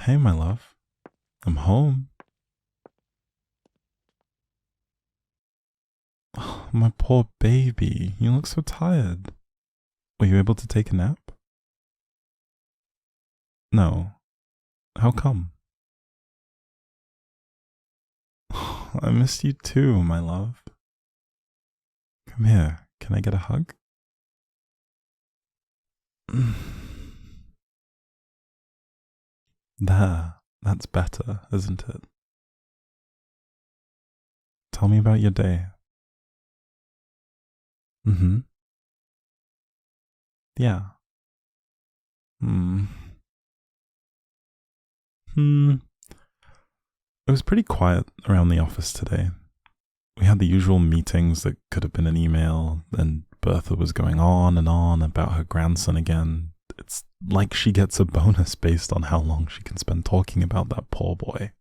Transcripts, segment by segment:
Hey, my love. I'm home. Oh, my poor baby. You look so tired. Were you able to take a nap? No. How come? I missed you too, my love. Come here. Can I get a hug? There. That's better, isn't it? Tell me about your day. Mm-hmm. Yeah. Hmm. Hmm. It was pretty quiet around the office today. We had the usual meetings that could have been an email, and Bertha was going on about her grandson again. It's like she gets a bonus based on how long she can spend talking about that poor boy.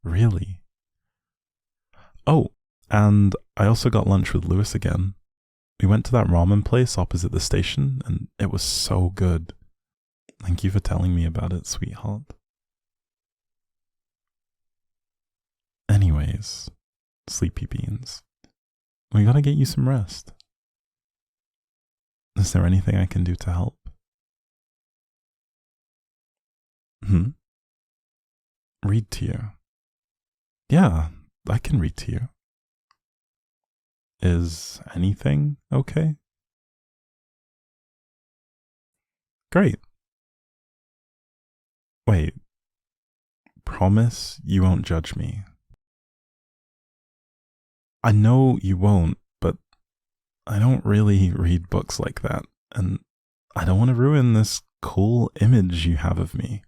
Really? Oh, and I also got lunch with Lewis again. We went to that ramen place opposite the station, and it was so good. Thank you for telling me about it, sweetheart. Anyways, sleepy beans. We gotta get you some rest. Is there anything I can do to help? Read to you. Yeah, I can read to you. Is anything okay? Great. Wait, promise you won't judge me. I know you won't, but I don't really read books like that, and I don't want to ruin this cool image you have of me.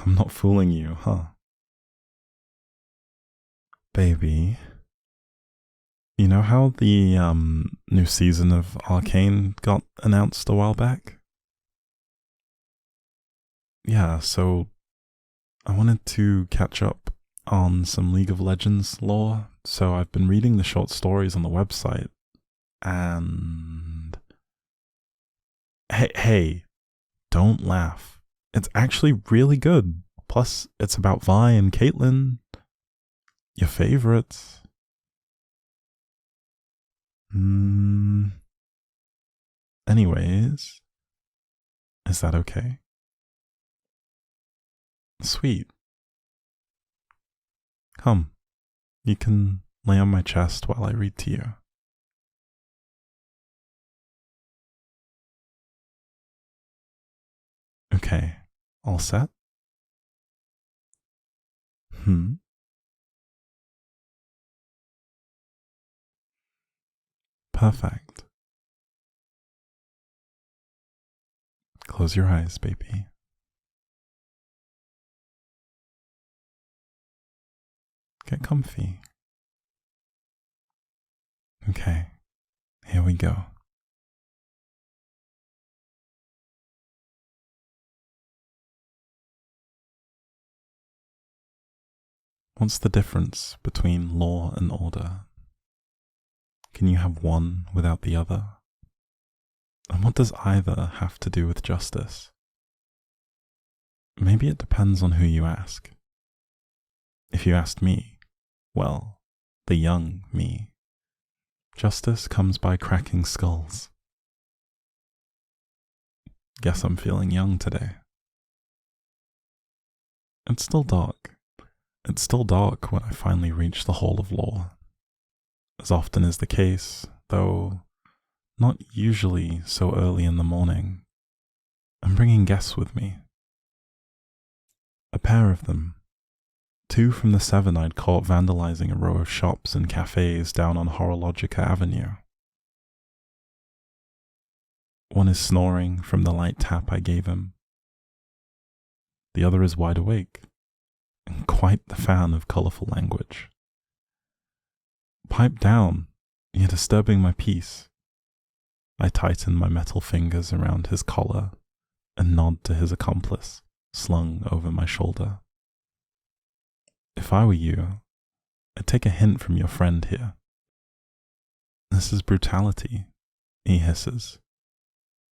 I'm not fooling you, huh? Baby, you know how the new season of Arcane got announced a while back? Yeah, so I wanted to catch up on some League of Legends lore, so I've been reading the short stories on the website, and hey, don't laugh. It's actually really good. Plus, it's about Vi and Caitlyn, your favorites. Anyways, is that okay? Sweet. Come, you can lay on my chest while I read to you. Okay, all set? Perfect. Close your eyes, baby. Get comfy. Okay, here we go. What's the difference between law and order? Can you have one without the other? And what does either have to do with justice? Maybe it depends on who you ask. If you asked me, well, the young me, justice comes by cracking skulls. Guess I'm feeling young today. It's still dark. It's still dark when I finally reach the Hall of Law. As often is the case, though not usually so early in the morning, I'm bringing guests with me. A pair of them. 2 from the 7 I'd caught vandalizing a row of shops and cafes down on Horologica Avenue. One is snoring from the light tap I gave him. The other is wide awake, and quite the fan of colourful language. Pipe down, you're disturbing my peace. I tighten my metal fingers around his collar and nod to his accomplice, slung over my shoulder. If I were you, I'd take a hint from your friend here. This is brutality, he hisses.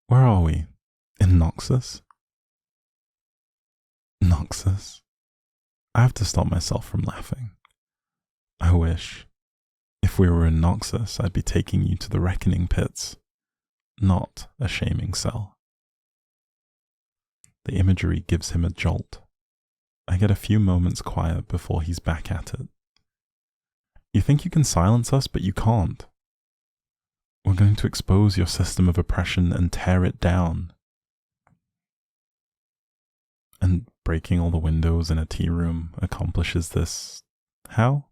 Where are we? In Noxus? Noxus? I have to stop myself from laughing. I wish. If we were in Noxus, I'd be taking you to the reckoning pits, not a shaming cell. The imagery gives him a jolt. I get a few moments quiet before he's back at it. You think you can silence us, but you can't. We're going to expose your system of oppression and tear it down. And breaking all the windows in a tea room accomplishes this. How?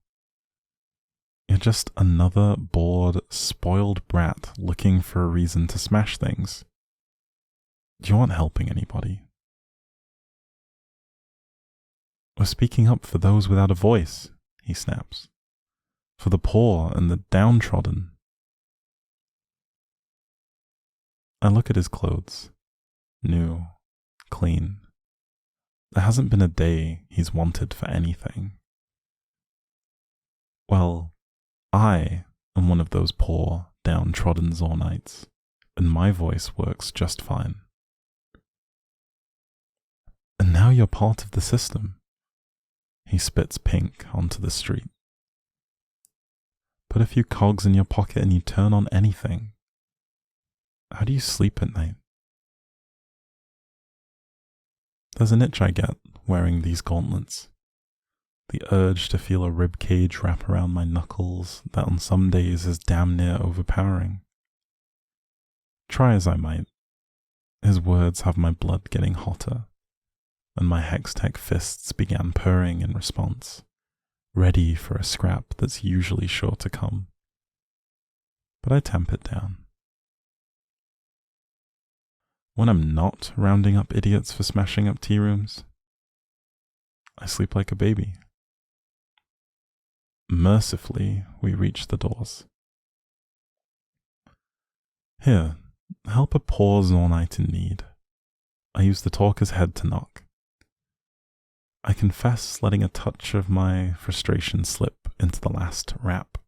You're just another bored, spoiled brat looking for a reason to smash things. You aren't helping anybody. We're speaking up for those without a voice, he snaps. For the poor and the downtrodden. I look at his clothes. New, clean. There hasn't been a day he's wanted for anything. Well, I am one of those poor, downtrodden Zornites, and my voice works just fine. And now you're part of the system. He spits pink onto the street. Put a few cogs in your pocket and you turn on anything. How do you sleep at night? There's an itch I get wearing these gauntlets. The urge to feel a rib cage wrap around my knuckles that on some days is damn near overpowering. Try as I might, his words have my blood getting hotter, and my Hextech fists began purring in response, ready for a scrap that's usually sure to come. But I tamp it down. When I'm not rounding up idiots for smashing up tea rooms, I sleep like a baby. Mercifully, we reach the doors. Here, help a poor Zornite in need. I use the talker's head to knock. I confess letting a touch of my frustration slip into the last rap.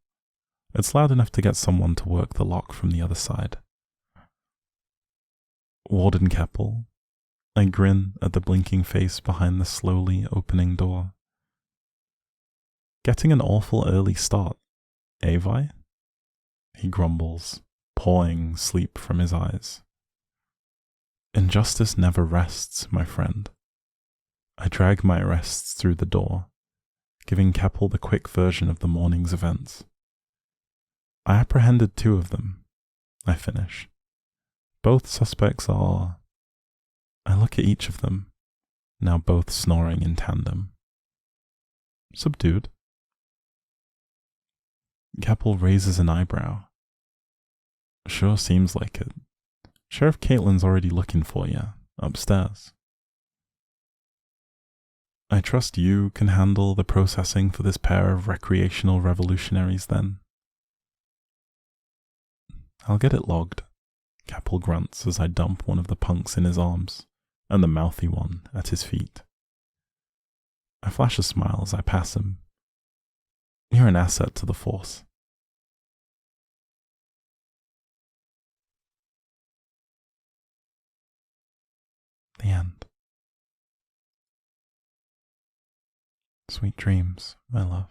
It's loud enough to get someone to work the lock from the other side. Warden Keppel. I grin at the blinking face behind the slowly opening door. Getting an awful early start, eh, Vi? He grumbles, pawing sleep from his eyes. Injustice never rests, my friend. I drag my arrests through the door, giving Keppel the quick version of the morning's events. I apprehended 2 of them, I finish. Both suspects are... I look at each of them, now both snoring in tandem. Subdued. Keppel raises an eyebrow. Sure seems like it. Sheriff Caitlin's already looking for you, upstairs. I trust you can handle the processing for this pair of recreational revolutionaries then. I'll get it logged. Keppel grunts as I dump one of the punks in his arms, and the mouthy one at his feet. I flash a smile as I pass him. You're an asset to the force. The end. Sweet dreams, my love.